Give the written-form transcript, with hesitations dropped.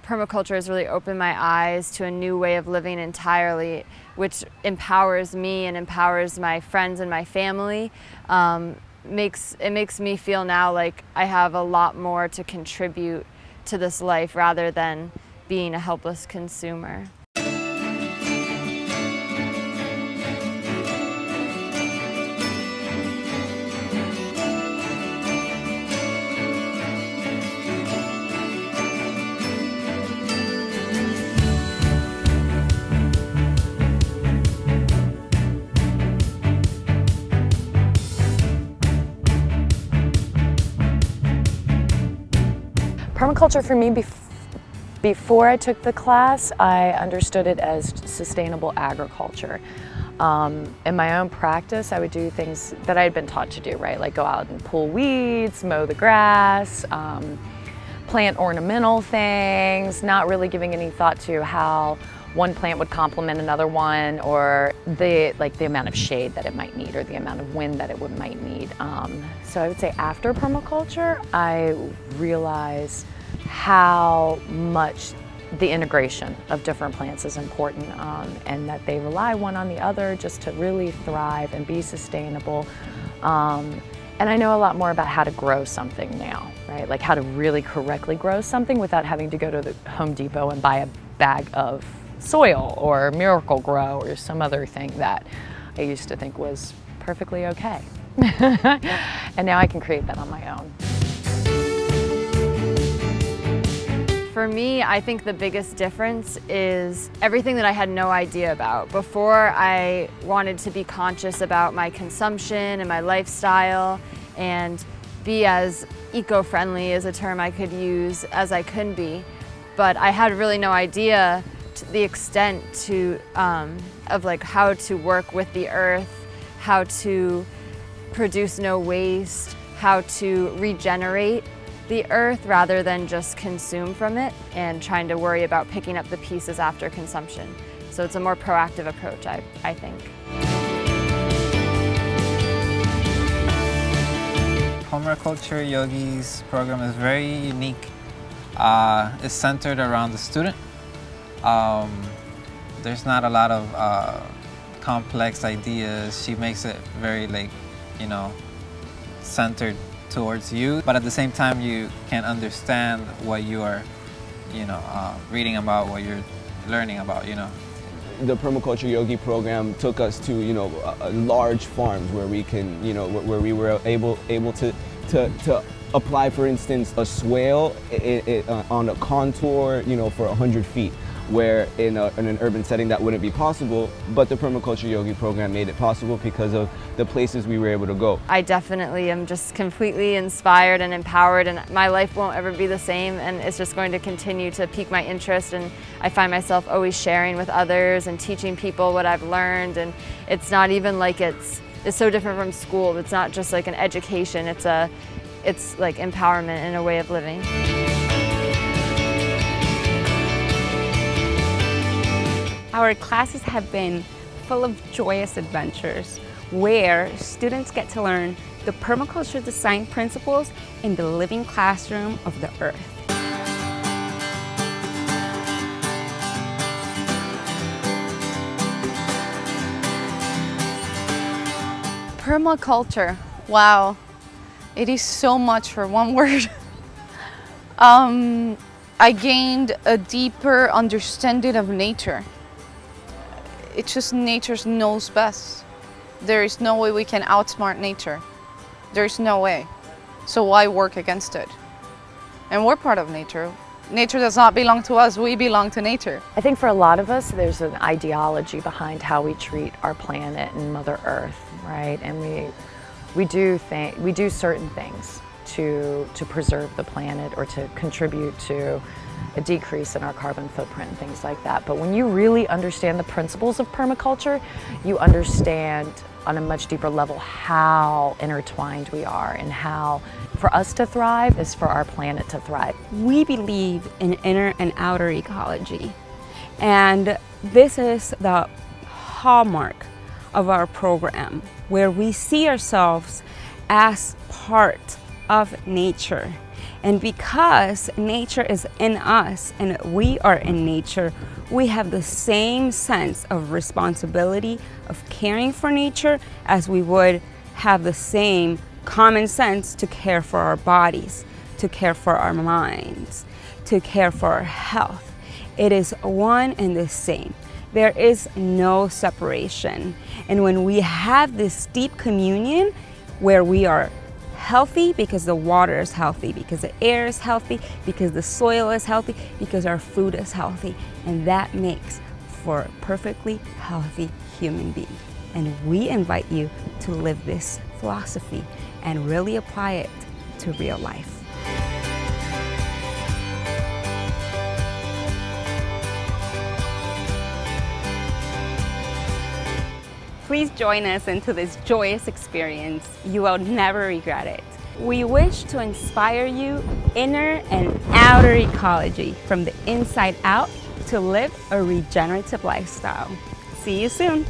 permaculture has really opened my eyes to a new way of living entirely, which empowers me and empowers my friends and my family. It makes me feel now like I have a lot more to contribute to this life rather than being a helpless consumer. Permaculture for me, before I took the class, I understood it as sustainable agriculture. In my own practice, I would do things that I had been taught to do, right? Like go out and pull weeds, mow the grass, plant ornamental things, not really giving any thought to how one plant would complement another one, or the amount of shade that it might need, or the amount of wind that it might need. So I would say after permaculture, I realized how much the integration of different plants is important, and that they rely one on the other just to really thrive and be sustainable. And I know a lot more about how to grow something now, right? Like how to really correctly grow something without having to go to the Home Depot and buy a bag of soil or Miracle Grow or some other thing that I used to think was perfectly okay. And now I can create that on my own. For me, I think the biggest difference is everything that I had no idea about. Before, I wanted to be conscious about my consumption and my lifestyle and be as eco-friendly, is a term I could use, as I could be. But I had really no idea to the extent of like how to work with the earth, how to produce no waste, how to regenerate the earth rather than just consume from it and trying to worry about picking up the pieces after consumption. So it's a more proactive approach, I think. PermacultureYogi's program is very unique. It's centered around the student. There's not a lot of complex ideas. She makes it very, centered towards you, but at the same time you can understand what you are, reading about, what you're learning about, The Permaculture Yogi program took us to, large farms where we can, where we were able to apply, for instance, a swale on a contour, for 100 feet. Where in an urban setting that wouldn't be possible, but the Permaculture Yogi program made it possible because of the places we were able to go. I definitely am just completely inspired and empowered, and my life won't ever be the same, and it's just going to continue to pique my interest, and I find myself always sharing with others and teaching people what I've learned, and it's not even like it's so different from school. It's not just like an education, it's like empowerment and a way of living. Our classes have been full of joyous adventures where students get to learn the permaculture design principles in the living classroom of the earth. Permaculture, wow, it is so much for one word. I gained a deeper understanding of nature. It's just nature knows best. There is no way we can outsmart nature. There's no way. So why work against it? And we're part of nature. Nature does not belong to us, we belong to nature. I think for a lot of us, there's an ideology behind how we treat our planet and Mother Earth, right? And we do certain things to preserve the planet or to contribute to a decrease in our carbon footprint and things like that. But when you really understand the principles of permaculture, you understand on a much deeper level how intertwined we are and how for us to thrive is for our planet to thrive. We believe in inner and outer ecology, and this is the hallmark of our program, where we see ourselves as part of nature. And because nature is in us and we are in nature, we have the same sense of responsibility of caring for nature as we would have the same common sense to care for our bodies, to care for our minds, to care for our health. It is one and the same. There is no separation. And when we have this deep communion where we are healthy because the water is healthy, because the air is healthy, because the soil is healthy, because our food is healthy, and that makes for a perfectly healthy human being. And we invite you to live this philosophy and really apply it to real life. Please join us into this joyous experience. You will never regret it. We wish to inspire you inner and outer ecology from the inside out to live a regenerative lifestyle. See you soon.